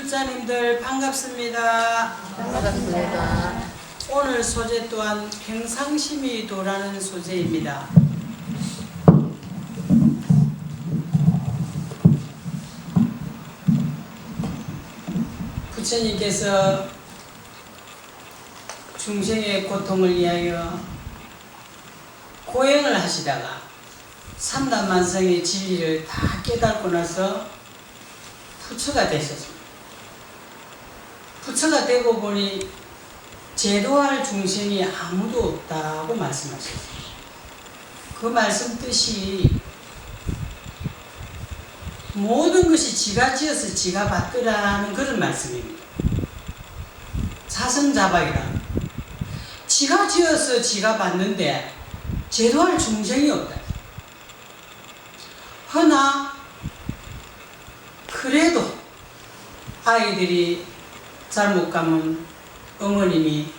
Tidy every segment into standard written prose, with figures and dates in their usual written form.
불자님들 반갑습니다. 반갑습니다. 오늘 소재 또한 평상심이 도라는 소재입니다. 부처님께서 중생의 고통을 위하여 고행을 하시다가 삼단만성의 진리를 다 깨닫고 나서 부처가 되셨습니다. 부처가 되고 보니 제도할 중생이 아무도 없다고 말씀하셨어요. 그 말씀 뜻이 모든 것이 지가 지어서 지가 받더라는 그런 말씀입니다. 자성자박이라 지가 지어서 지가 받는데 제도할 중생이 없다. 허나 그래도 아이들이 잘못 가면 어머님이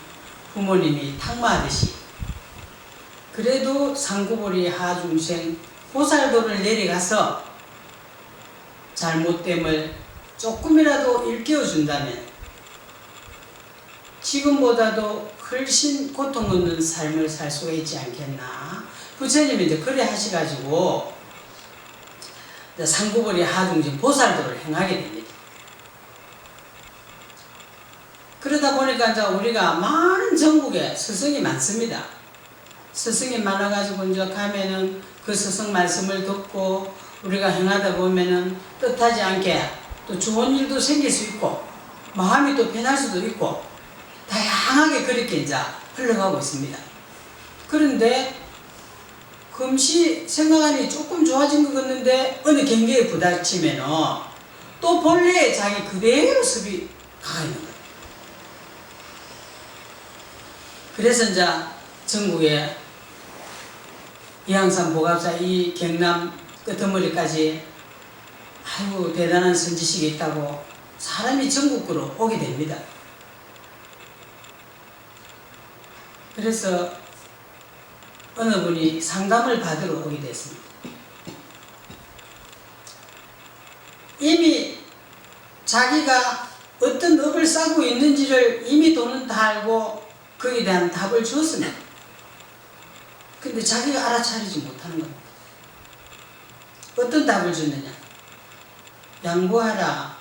부모님이 탕마하듯이 그래도 상구보리 하중생 보살도를 내려가서 잘못됨을 조금이라도 일깨워준다면 지금보다도 훨씬 고통 없는 삶을 살 수가 있지 않겠나. 부처님이 이제 그래 하셔가지고 상구보리 하중생 보살도를 행하게 됩니다. 그러다 보니까 이제 우리가 많은 전국에 스승이 많습니다. 스승이 많아가지고 이제 가면은 그 스승 말씀을 듣고 우리가 행하다 보면은 뜻하지 않게 또 좋은 일도 생길 수 있고 마음이 또 변할 수도 있고 다양하게 그렇게 이제 흘러가고 있습니다. 그런데 금시 생각하니 조금 좋아진 것 같는데 어느 경계에 부닥치면은 또 본래의 자기 그대로 습이 가가 있는 거예요. 그래서 이제 전국에 이항산 보갑사 이 경남 끄트머리까지 아이고 대단한 선지식이 있다고 사람이 전국으로 오게 됩니다. 그래서 어느 분이 상담을 받으러 오게 됐습니다. 이미 자기가 어떤 업을 싸고 있는지를 이미 돈은 다 알고 거기에 대한 답을 주었습니다. 근데 자기가 알아차리지 못하는 겁니다. 어떤 답을 줬느냐? 양보하라.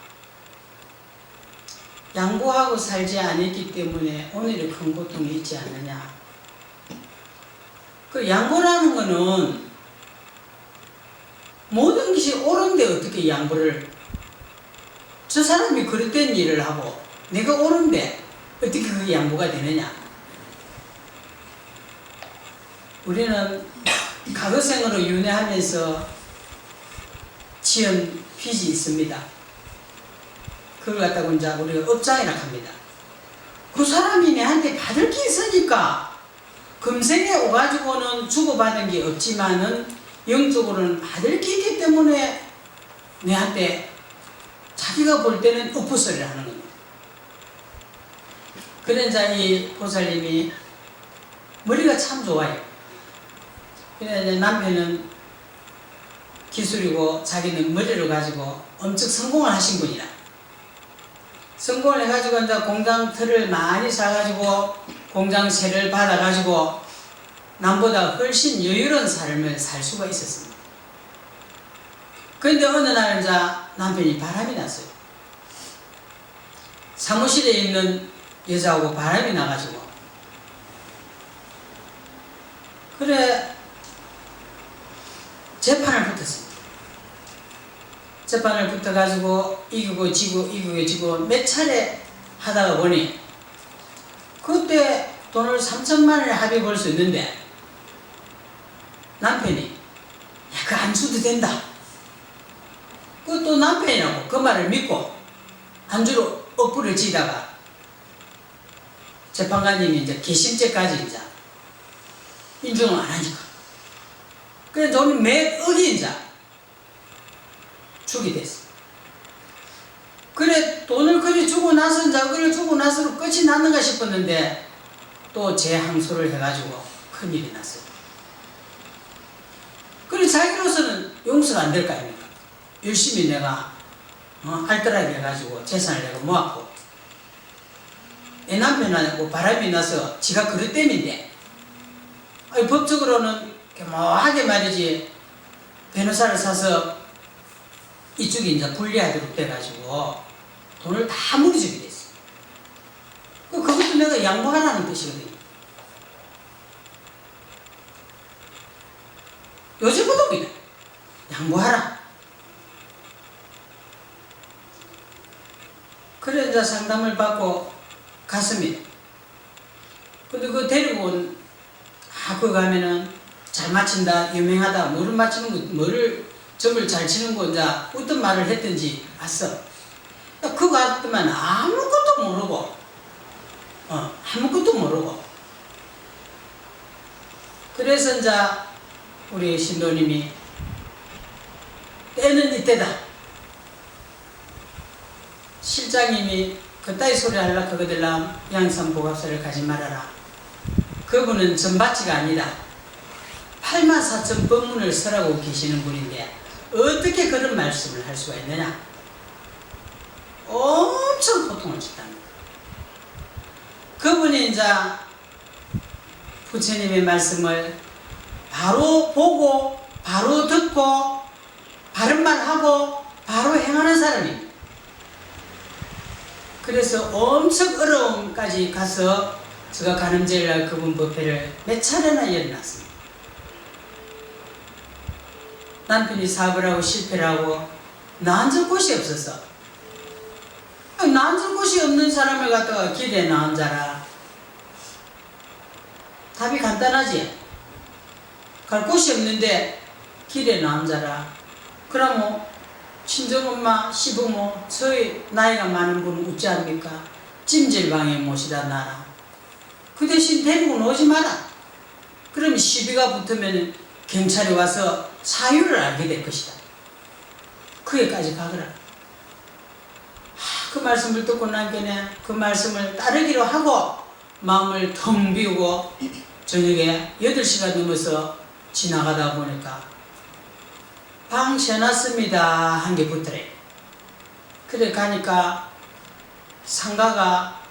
양보하고 살지 않았기 때문에 오늘의 큰 고통이 있지 않느냐. 그 양보라는 거는 모든 것이 옳은데 어떻게 양보를, 저 사람이 그릇된 일을 하고 내가 옳은데 어떻게 그게 양보가 되느냐. 우리는 과거생으로 윤회하면서 지은 빚이 있습니다. 그걸 갖다가 이제 우리가 업장이라 합니다. 그 사람이 내한테 받을 게 있으니까 금생에 오가지고는 주고받은 게 없지만은 영적으로는 받을 게 있기 때문에 내한테 자기가 볼 때는 엎부소리를 하는 겁니다. 그러자 이 보살님이 머리가 참 좋아요. 그래 남편은 기술이고 자기는 머리를 가지고 엄청 성공을 하신 분이라. 성공을 해가지고 이제 공장 틀을 많이 사가지고 공장세를 받아가지고 남보다 훨씬 여유로운 삶을 살 수가 있었습니다. 그런데 어느 날 이제 남편이 바람이 났어요. 사무실에 있는 여자하고 바람이 나가지고 그래 재판을 붙었습니다. 재판을 붙어가지고 이기고 지고 몇 차례 하다가 보니 그때 돈을 3천만 원을 합의 볼 수 있는데 남편이 야, 그거 안 줘도 된다. 그것도 남편이라고 그 말을 믿고 안 주로 억부를 지다가 재판관님이 이제 개심죄까지 이제 인정을 안 하니까 그래 돈이 몇 억이 이제 주게 됐어. 그래 돈을 그리 주고 나서 이제 그걸 주고 나서 끝이 났는가 싶었는데 또 재항소를 해가지고 큰일이 났어요. 그래 자기로서는 용서가 안 될 거 아닙니까? 열심히 내가 알뜰하게 해가지고 재산을 내가 모았고, 애 남편하고 바람이 나서 지가 그릇 때문인데, 법적으로는 교묘하게 말이지 변호사를 사서 이쪽이 이제 불리하도록 돼가지고 돈을 다 물어주게 됐어. 그것도 내가 양보하라는 뜻이거든요. 요즘부터 그냥 양보하라. 그래 이제 상담을 받고 갔습니다. 근데 그 데리고 온 학교 가면은 잘 맞춘다, 유명하다, 뭐를 맞추는 거, 뭐를 점을 잘 치는 거, 이제 어떤 말을 했든지 봤어. 그거 같더만 아무것도 모르고, 아무것도 모르고. 그래서 이제 우리 신도님이 때는 이때다. 실장님이 그따위 소리 하려고 그거들랑 양산보갑소를 가지 말아라. 그분은 전밭지가 아니다. 84,000 법문을 설하고 계시는 분인데 어떻게 그런 말씀을 할 수가 있느냐. 엄청 고통을 줬답니다. 그분이 이제 부처님의 말씀을 바로 보고 바로 듣고 바른 말 하고 바로 행하는 사람입니다. 그래서 엄청 어려움까지 가서 제가 간음제일날 그분 법회를 몇 차례나 일어났습니다. 남편이 사업을 하고 실패를 하고 나 앉을 곳이 없어서, 나 앉을 곳이 없는 사람을 갖다가 길에 나 앉아라. 답이 간단하지. 갈 곳이 없는데 길에 나 앉아라. 그러면 친정엄마, 시부모, 저희 나이가 많은 분은 어찌 합니까? 찜질방에 모시다 놔라. 그 대신 데리고 오지 마라. 그러면 시비가 붙으면 경찰이 와서 사유를 알게 될 것이다. 거기까지 가거라. 그 말씀을 듣고 나니까 그 말씀을 따르기로 하고 마음을 텅 비우고 저녁에 8시가 넘어서 지나가다 보니까 방 쉬어놨습니다 한 게 붙더래. 그래 가니까 상가가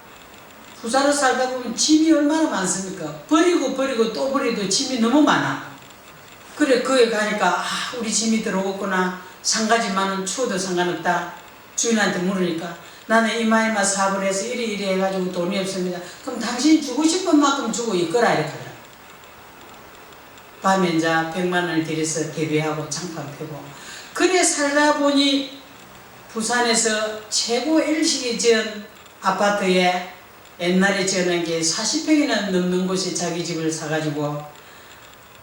부자로 살다 보면 짐이 얼마나 많습니까? 버리고 또 버리도 짐이 너무 많아. 그래 거기 가니까 우리 짐이 들어오겠구나. 상가지만은 추워도 상관없다. 주인한테 물으니까 나는 이마이마 사업을 해서 이리 해가지고 돈이 없습니다. 그럼 당신 주고 싶은 만큼 주고 있거라 이렇게 하더라. 밤에 이제 100만 원을 들여서 대비하고 장판 펴고 그래 살다 보니 부산에서 최고 일식이 지은 아파트에 옛날에 지어놓은 게 40평이나 넘는 곳에 자기 집을 사가지고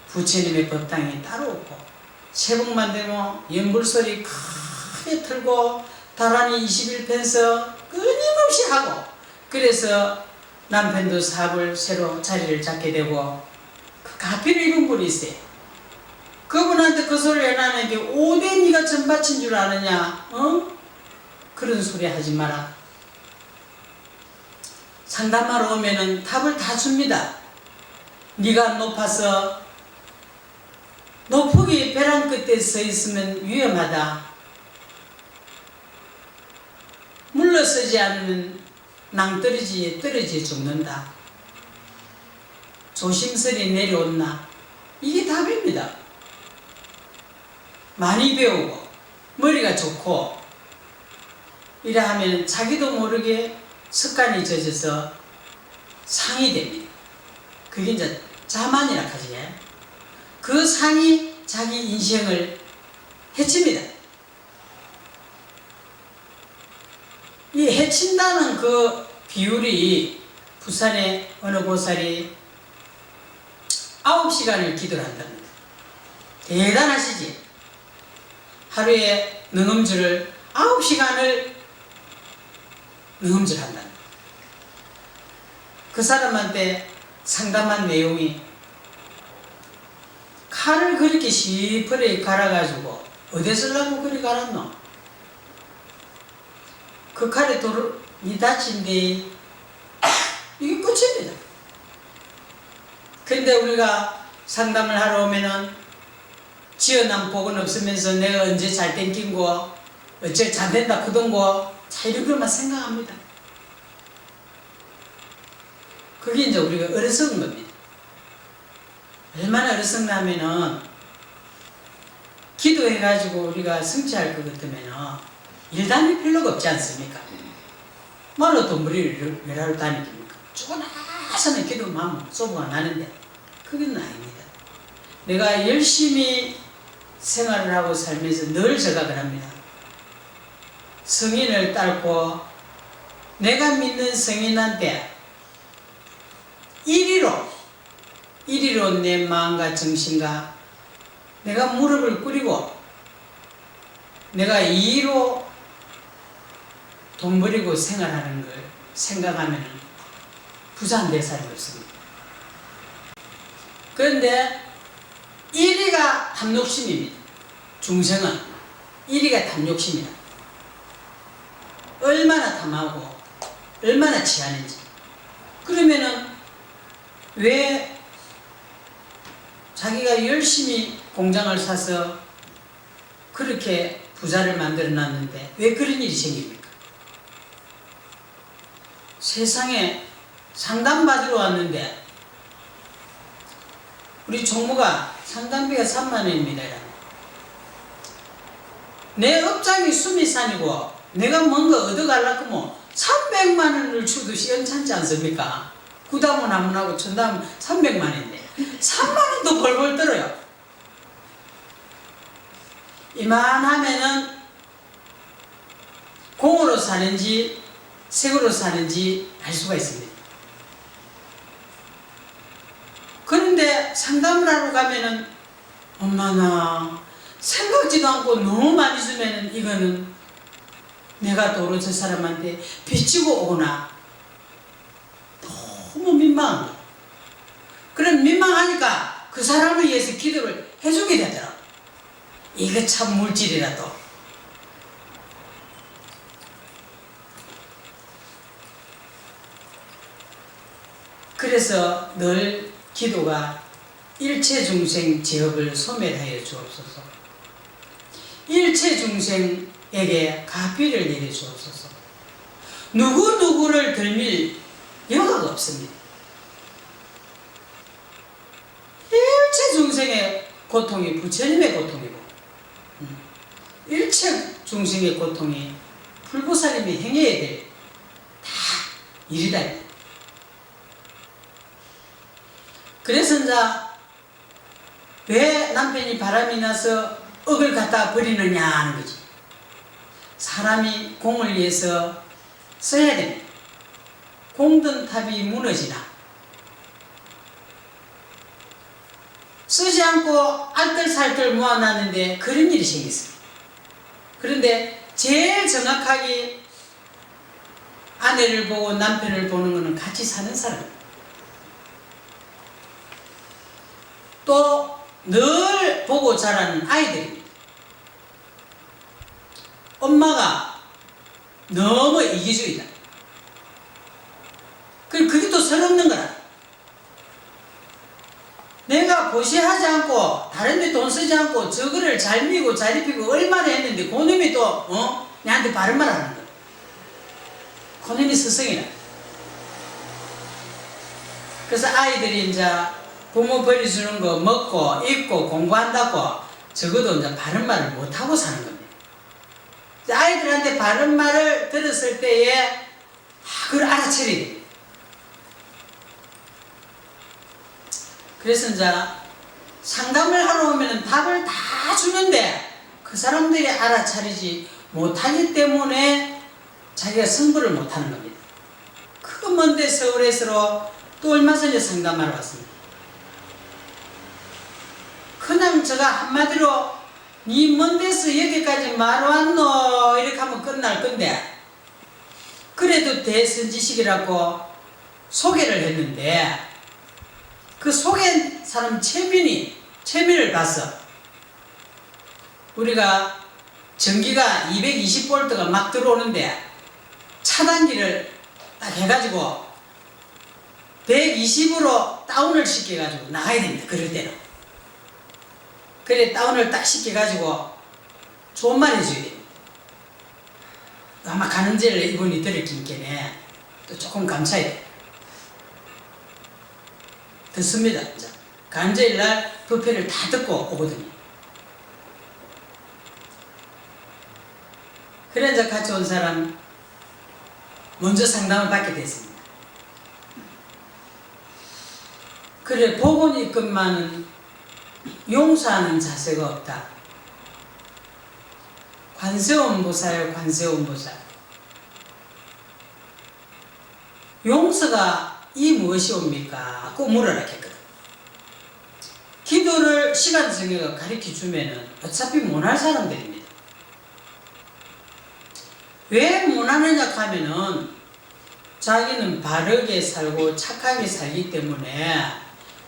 부처님의 법당이 따로 없고 새벽만 되면 연불소리 크게 틀고 다란이 21편서 끊임없이 하고 그래서 남편도 사업을 새로 자리를 잡게 되고 그 가피를 입은 분이 있어요. 그분한테 그 소리 해나는 게 5대 니가 전바친 줄 아느냐? 그런 소리 하지 마라. 상담하러 오면은 답을 다 줍니다. 네가 높아서 높이 벼랑 끝에 서 있으면 위험하다. 물러서지 않으면 낭떠러지에 떨어져 죽는다. 조심스레 내려온나. 이게 답입니다. 많이 배우고 머리가 좋고 이래 하면 자기도 모르게 습관이 젖어서 상이 됩니다. 그게 이제 자만이라 하지. 그 상이 자기 인생을 해칩니다. 이 해친다는 그 비율이 부산의 어느 보살이 9시간을 기도를 한답니다. 대단하시지? 하루에 능음주를 9시간을 능음질 한다. 그 사람한테 상담한 내용이 칼을 그렇게 시퍼레 갈아가지고 어디 쓰려고 그리 갈았노? 그 칼에 니 다친데 이게 끝입니다. 근데 우리가 상담을 하러 오면은 지어난 복은 없으면서 내가 언제 잘 땡긴 거 어째 잘 된다 그던거 자 이런 것만 생각합니다. 그게 이제 우리가 어리석은 겁니다. 얼마나 어리석냐면은 기도해가지고 우리가 성취할 것 같으면은 일담이 필요가 없지 않습니까? 말로 또 머리를 외라로 다니십니까? 쪼나서는 기도만 소부가 나는데 그건 아닙니다. 내가 열심히 생활을 하고 살면서 늘 생각을 합니다. 성인을 따르고 내가 믿는 성인한테 이리로 내 마음과 정신과 내가 무릎을 꿇이고 내가 이로 돈 벌이고 생활하는 걸 생각하면 부자 안 될 사람이 없습니다. 그런데 이리가 탐욕심입니다. 중생은 이리가 탐욕심이다. 얼마나 탐하고 얼마나 취하는지. 그러면은 왜 자기가 열심히 공장을 사서 그렇게 부자를 만들어 놨는데 왜 그런 일이 생깁니까? 세상에 상담받으러 왔는데 우리 종무가 상담비가 3만원입니다. 내 업장이 수미산이고 내가 뭔가 얻어가려고 하면 300만원을 주듯이 연찬지 않습니까? 구담은 안 하고 천담은 300만원인데 3만원도 벌벌 떨어요. 이만하면은 공으로 사는지 색으로 사는지 알 수가 있습니다. 그런데 상담을 하러 가면은 엄마나 생각지도 않고 너무 많이 주면은 이거는 내가 도로 저 사람한테 비치고 오거나 너무 민망한 거야. 그럼 민망하니까 그 사람을 위해서 기도를 해주게 되더라. 이거 참 물질이라도. 그래서 늘 기도가 일체중생 죄업을 소멸하여 주옵소서. 일체중생에게 가피를 내려 주옵소서. 누구누구를 들밀 여가가 없습니다. 일체중생의 고통이 부처님의 고통이고 일체중생의 고통이 불보살님이 행해야 될 다 일이다. 그래서 이제 왜 남편이 바람이 나서 억을 갖다 버리느냐 하는 거지. 사람이 공을 위해서 써야 됩니다. 공든 탑이 무너지나 쓰지 않고 알뜰살뜰 모아놨는데 그런 일이 생겼어요. 그런데 제일 정확하게 아내를 보고 남편을 보는 것은 같이 사는 사람. 또 늘 보고 자라는 아이들입니다. 엄마가 너무 이기주의다. 그게 또 서럽는 거라. 내가 보시하지 않고 다른 데 돈 쓰지 않고 저거를 잘 미고 잘 입히고 얼마나 했는데 그놈이 또 내한테 바른 말 하는 거야. 그놈이 스승이라. 그래서 아이들이 이제 부모 버려주는 거 먹고 입고 공부한다고 적어도 이제 바른 말을 못하고 사는 겁니다. 아이들한테 바른 말을 들었을 때에 그걸 알아채려야 됩니다. 그래서 이제 상담을 하러 오면 답을 다 주는데 그 사람들이 알아차리지 못하기 때문에 자기가 승부를 못하는 겁니다. 그 먼데 서울에서 또 얼마 전에 상담하러 왔습니다. 그냥 제가 한마디로 니 먼 데서 여기까지 말로 왔노 이렇게 하면 끝날 건데 그래도 대선지식이라고 소개를 했는데 그 소개한 사람 최민을 봤어. 우리가 전기가 220V가 막 들어오는데 차단기를 딱 해가지고 120으로 다운을 시켜가지고 나가야 됩니다. 그럴 때는. 그래 다운을 딱 시켜가지고 좋은 말 해줘야 됩니다. 아마 가늠죄를 이분이 들었긴 게네. 또 조금 감차야 돼. 듣습니다. 가늠죄일 날 부패를 다 듣고 오거든요. 그래 이제 같이 온 사람 먼저 상담을 받게 됐습니다. 그래 복원 있건만은 용서하는 자세가 없다. 관세음보살, 관세음보살. 용서가 이 무엇이옵니까? 꼭 물어라 했거든. 기도를 시간 정해서 가르쳐 주면은 어차피 못할 사람들입니다. 왜 못하느냐 하면은 자기는 바르게 살고 착하게 살기 때문에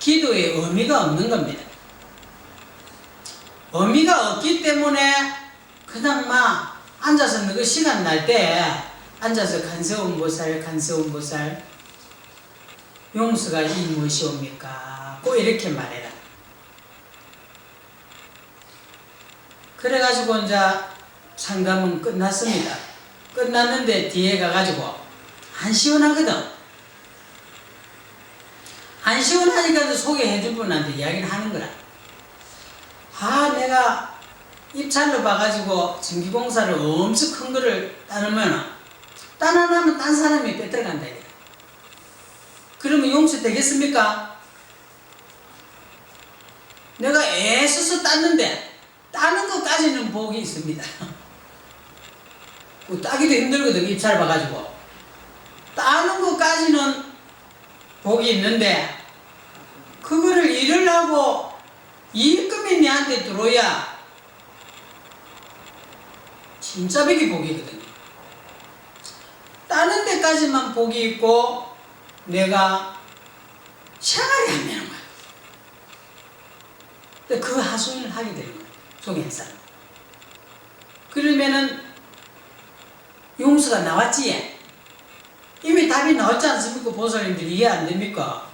기도에 의미가 없는 겁니다. 의미가 없기 때문에 그냥 막 앉아서 너그 시간 날 때 앉아서 간세음보살, 간세음보살 용서가 이 무엇이옵니까? 꼭 이렇게 말해라. 그래가지고 이제 상담은 끝났습니다. 끝났는데 뒤에 가가지고 안 시원하거든. 안 시원하니까 소개해줄 분한테 이야기를 하는 거라. 아, 내가 입찰로 봐가지고 전기공사를 엄청 큰 거를 따르면 따나면 딴 사람이 뺏들어간다. 그러면 용서 되겠습니까? 내가 애써서 땄는데 따는 것까지는 복이 있습니다. 따기도 힘들거든. 입찰 봐가지고 따는 것까지는 복이 있는데 그거를 일을 하고 일금이 내한테 들어야 진짜 백이 복이거든요. 따는 데까지만 복이 있고 내가 생활이 안 되는 거야. 근데 그 하소연을 하게 되는 거야. 속에 사람. 그러면은 용서가 나왔지. 이미 답이 나왔지 않습니까? 보살님들이 이해 안 됩니까?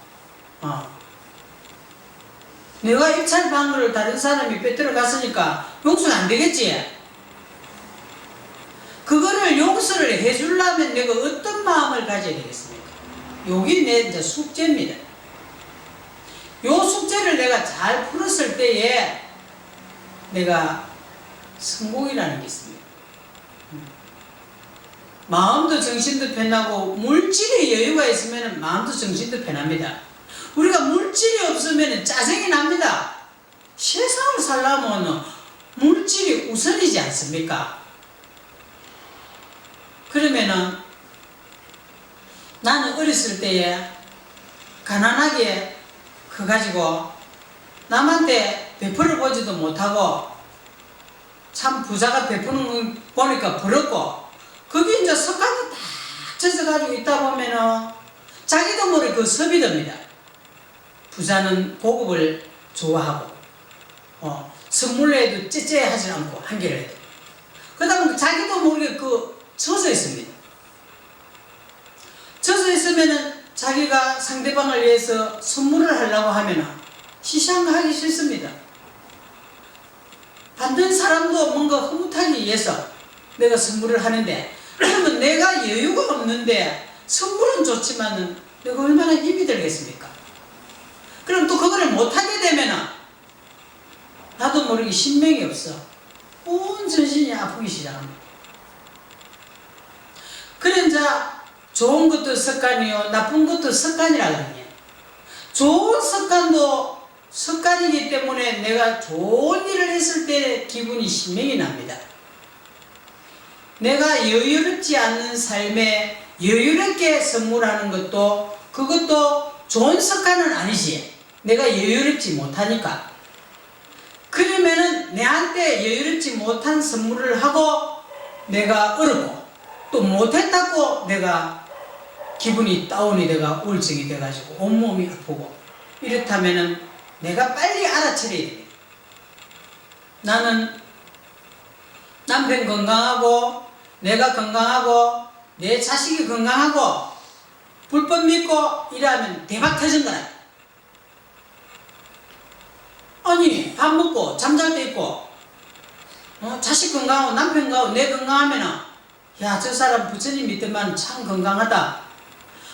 내가 입찰 방어를 다른 사람이 뺏들어 갔으니까 용서가 안 되겠지. 그거를 용서를 해주려면 내가 어떤 마음을 가져야 되겠습니까? 여기 내 이제 숙제입니다. 요 숙제를 내가 잘 풀었을 때에 내가 성공이라는 게 있습니다. 마음도 정신도 편하고 물질의 여유가 있으면 마음도 정신도 편합니다. 우리가 물질이 없으면 짜증이 납니다. 세상을 살려면 물질이 우선이지 않습니까? 그러면은 나는 어렸을 때에 가난하게 커가지고 남한테 베풀어 보지도 못하고 참 부자가 베푸는 거 보니까 부럽고 거기 이제 석가도 딱 젖어가지고 있다 보면은 자기도 모르게 그 섭이 됩니다. 부자는 고급을 좋아하고 선물로 해도 째째하지 않고 한개를 해도 그 다음에 자기도 모르게 젖어 있습니다. 젖어 있으면은 자기가 상대방을 위해서 선물을 하려고 하면은 시시한 거 하기 싫습니다. 받는 사람도 뭔가 흐뭇하기 위해서 내가 선물을 하는데 그러면 내가 여유가 없는데 선물은 좋지만은 내가 얼마나 힘이 들겠습니까? 그럼 또 그거를 못하게 되면은 나도 모르게 신명이 없어. 온 전신이 아프기 시작합니다. 그래 이제 좋은 것도 습관이요 나쁜 것도 습관이라거든요. 좋은 습관도 습관이기 때문에 내가 좋은 일을 했을 때 기분이 신명이 납니다. 내가 여유롭지 않는 삶에 여유롭게 선물하는 것도 그것도 좋은 습관은 아니지. 내가 여유롭지 못하니까. 그러면은 내한테 여유롭지 못한 선물을 하고 내가 어렵고 또 못했다고 내가 기분이 다운이 돼가 우울증이 돼가지고 온몸이 아프고 이렇다면은 내가 빨리 알아차려야 됩니다. 나는 남편 건강하고 내가 건강하고 내 자식이 건강하고 불법 믿고 이러면 대박 터진 거야. 아니 밥 먹고 잠잘 때 있고 자식 건강하고 남편 건강하고 내 건강하면은 야, 저 사람 부처님 믿으면 참 건강하다.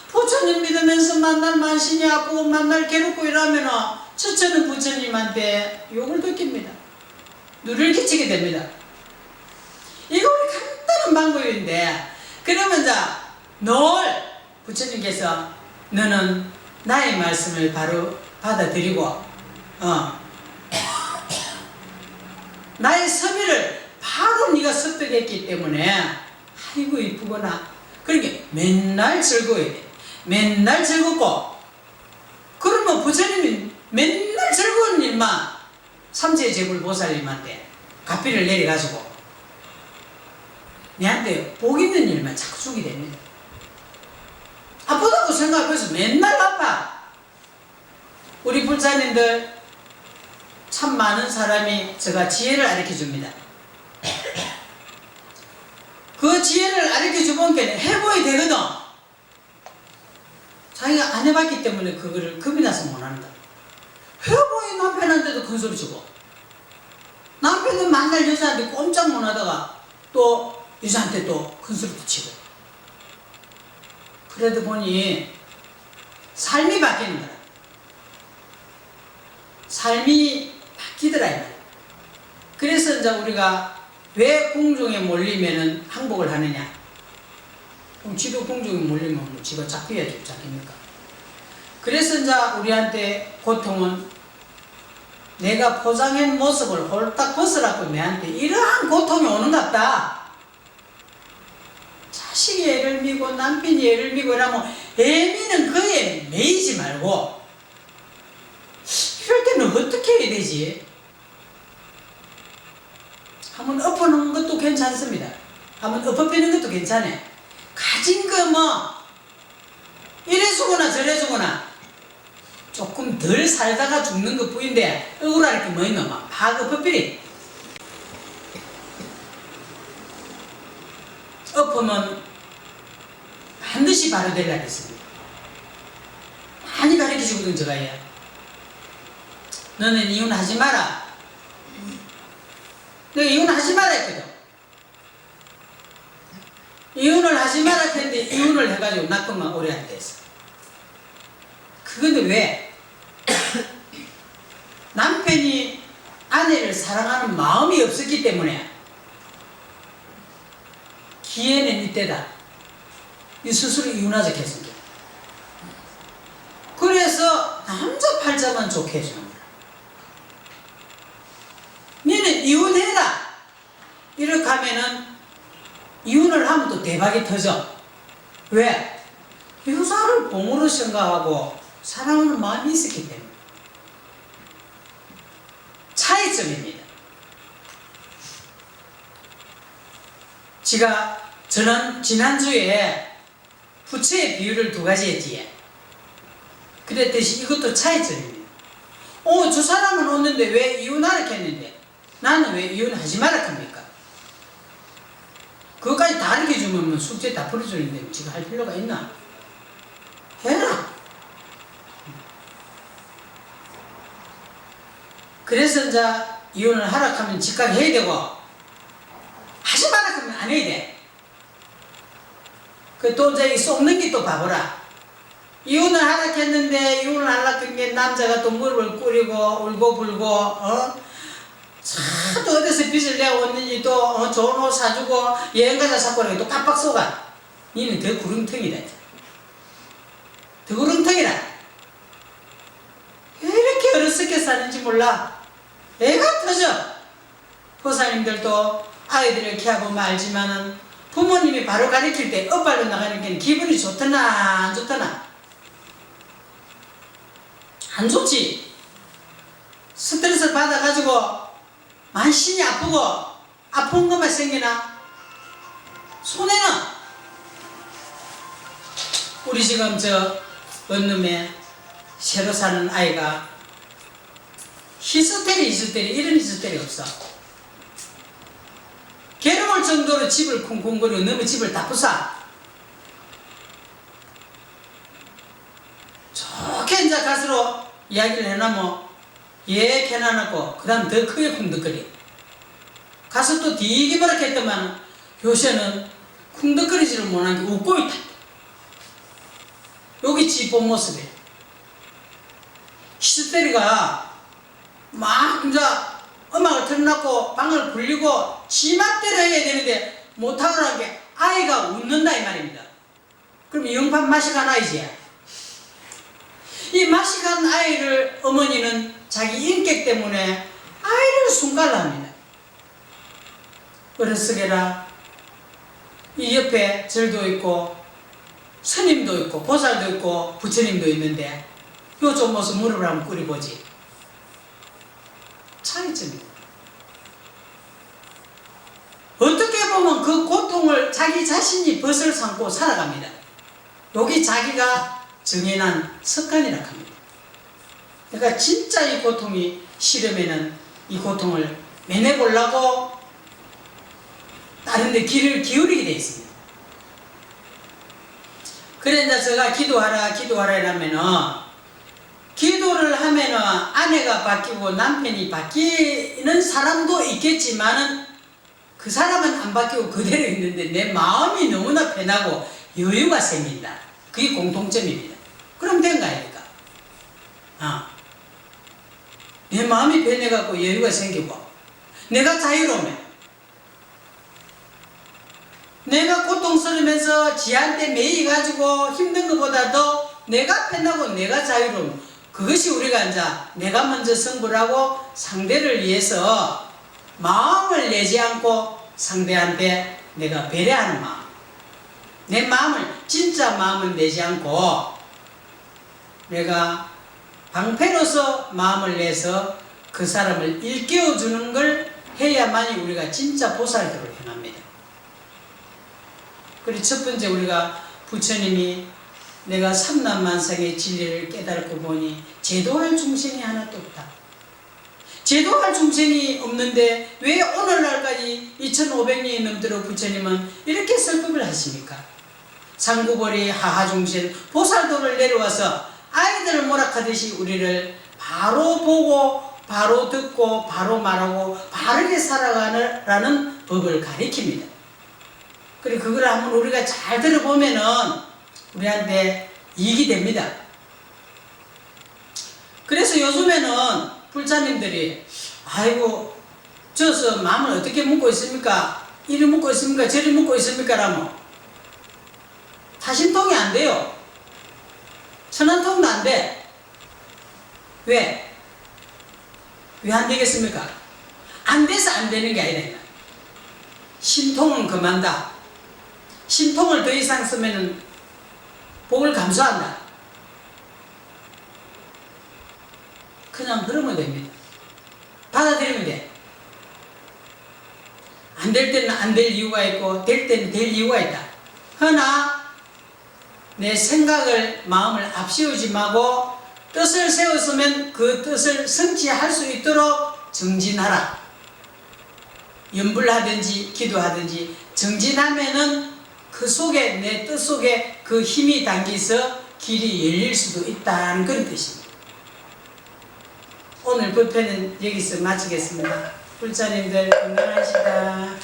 부처님 믿으면서 만날 만신이 아프고 만날 괴롭고 이러면 처처는 부처님한테 욕을 듣깁니다. 누를 끼치게 됩니다. 이거 우리 간단한 방법인데, 그러면 늘 부처님께서 너는 나의 말씀을 바로 받아들이고 나의 섭의를 바로 네가 습득했기 때문에 아이고 이쁘구나. 그러니까 맨날 즐거워야 돼. 맨날 즐겁고, 그러면 부처님이 맨날 즐거운 일만 삼세제불보살님한테 가피를 내려가지고 내한테 복 있는 일만 자꾸 주게 됩니다. 아프다고 생각해서 맨날 아파. 우리 불자님들 참 많은 사람이 제가 지혜를 가르쳐 줍니다. 그 지혜를 가르쳐 주면 해보야 되거든. 자기가 안 해봤기 때문에 그거를 겁이 나서 못한다. 해보야 남편한테도 큰 소리 주고, 남편은 만날 여자한테 꼼짝 못하다가 또 여자한테 또 큰 소리도 치고. 그러다 보니 삶이 바뀌는 거야. 삶이 바뀌더라 이 말이야. 그래서 이제 우리가 왜 궁중에 몰리면은 항복을 하느냐? 그럼 지도 궁중에 몰리면 지가 잡혀야지 잡힙니까? 그래서 이제 우리한테 고통은 내가 포장한 모습을 홀딱 벗으라고 내한테 이러한 고통이 오는 것 같다. 자식이 애를 미고 남편이 애를 미고 이러면 애미는 그에 매이지 말고 이럴 때는 어떻게 해야 되지? 한번 엎어놓은 것도 괜찮습니다. 한번 엎어빼는 것도 괜찮아. 가진 거 이래 주거나 저래 주거나 조금 덜 살다가 죽는 것 뿐인데 억울할 게 뭐 있노? 막 엎어빼리. 엎으면 반드시 바로 되려 했습니다. 많이 가르쳐주거든 제가요. 너는 이혼하지 마라. 내가 이혼하지 마라 했거든. 이혼을 하지 마라 했는데 이혼을 해가지고 낙동만 오래 안 됐어. 그건데 왜? 남편이 아내를 사랑하는 마음이 없었기 때문에 기회는 이때다. 이 스스로 이혼하자 했습니다. 그래서 남자 팔자만 좋게 해주는 거야. 너는 이혼해라. 이렇게 하면은 이혼을 하면 또 대박이 터져. 왜? 여자를 봉으로 생각하고 사랑하는 마음이 있었기 때문에. 차이점입니다. 저는 지난주에 부채의 비율을 2가지 했지요. 그랬듯이 이것도 차이점입니다. 저 사람은 없는데 왜 이혼하라 했는데 나는 왜 이혼하지 마라 합니까? 그것까지 다 가르쳐주면 숙제 다 풀어주는데 지금 할 필요가 있나? 해라. 그래서 이제 이혼을 하라 하면 즉각 해야 되고, 하지 마라 하면 안 해야 돼. 또 이제 속는 게 또 바보라. 이혼을 하라 했는데 이혼을 하려고 한 게 남자가 또 무릎을 꿇이고 울고 불고 또 어디서 빚을 내고 왔는지 또 좋은 옷 사주고 여행 가자 사고 그러고 또 깜빡 속아. 니는 더 구렁텅이다. 더 구렁텅이라. 왜 이렇게 어리석게 사는지 몰라. 애가 터져. 보살님들도 아이들을 키워보면 알지만은 부모님이 바로 가르칠 때 엇발로 나가는 게 기분이 좋더나 안 좋더나? 안 좋지. 스트레스를 받아가지고 만신이 아프고 아픈 것만 생기나? 손해는 우리 지금 원룸에 새로 사는 아이가 히스테리 이런 히스테리 없어. 괴로울 정도로 집을 쿵쿵거리고 너무 집을 다 부숴. 좋게 이제 가서로 이야기를 해놓으면 예 해놔놓고 그 다음 더 크게 쿵덕거리. 가서 또 되게 뭐라 했더만 요새는 쿵덕거리지를 못한 게 웃고 있다. 여기 지 본 모습이에요. 히스테리가 막 이제 음악을 틀어놓고 방을 굴리고 지 맘대로 해야 되는데 못하고 나는 게 아이가 웃는다 이 말입니다. 그럼 영판 맛이 간 아이지. 이 맛이 간 아이를 어머니는 자기 인격 때문에 아이를 순갈합니다. 어르스게라 이 옆에 절도 있고 스님도 있고 보살도 있고 부처님도 있는데 요 좀 모습 무릎을 한번 꿇어보지. 차이점이다. 어떻게 보면 그 고통을 자기 자신이 벗을 삼고 살아갑니다. 여기 자기가 정해난 습관이라고 합니다. 그러니까 진짜 이 고통이 싫으면은 이 고통을 면해보려고 다른 데 귀를 기울이게 되어 있습니다. 그래 이제 제가 기도하라 이러면은 기도를 하면은 아내가 바뀌고 남편이 바뀌는 사람도 있겠지만은 그 사람은 안 바뀌고 그대로 있는데 내 마음이 너무나 편하고 여유가 생긴다. 그게 공통점입니다. 그럼 된 거 아닙니까? 내 마음이 편해갖고 여유가 생기고 내가 자유로우면 내가 고통스러우면서 지한테 매이가지고 힘든 것보다도 내가 편하고 내가 자유로운 그것이 우리가 이제 내가 먼저 승부를 하고 상대를 위해서 마음을 내지 않고 상대한테 내가 배려하는 마음, 내 마음을 진짜 마음을 내지 않고 내가 방패로서 마음을 내서 그 사람을 일깨워주는 걸 해야만이 우리가 진짜 보살도를 행합니다. 그리고 첫 번째 우리가 부처님이 내가 삼남만상의 진리를 깨달고 보니 제도할 중생이 하나도 없다. 제도할 중생이 없는데 왜 오늘날까지 2500년이 넘도록 부처님은 이렇게 설법을 하십니까? 상구벌이 하하중생 보살도를 내려와서 아이들을 모락하듯이 우리를 바로 보고 바로 듣고 바로 말하고 바르게 살아가라는 법을 가리킵니다. 그리고 그걸 한번 우리가 잘 들어보면은 우리한테 이익이 됩니다. 그래서 요즘에는 불자님들이 아이고 저서 마음을 어떻게 묻고 있습니까? 이리 묻고 있습니까? 저리 묻고 있습니까? 라면 타심통이 안 돼요. 천안통도 안 돼. 왜? 왜 안 되겠습니까? 안 돼서 안 되는 게 아니라 심통은 그만다. 심통을 더 이상 쓰면은 복을 감수한다. 그냥 그러면 됩니다. 받아들이면 돼. 안 될 때는 안 될 이유가 있고 될 때는 될 이유가 있다. 허나 내 생각을 마음을 앞세우지 말고 뜻을 세웠으면 그 뜻을 성취할 수 있도록 정진하라. 염불하든지 기도하든지 정진하면은 그 속에 내 뜻 속에 그 힘이 담겨서 길이 열릴 수도 있다는 그런 뜻입니다. 오늘 법회는 여기서 마치겠습니다. 불자님들 건강하시다.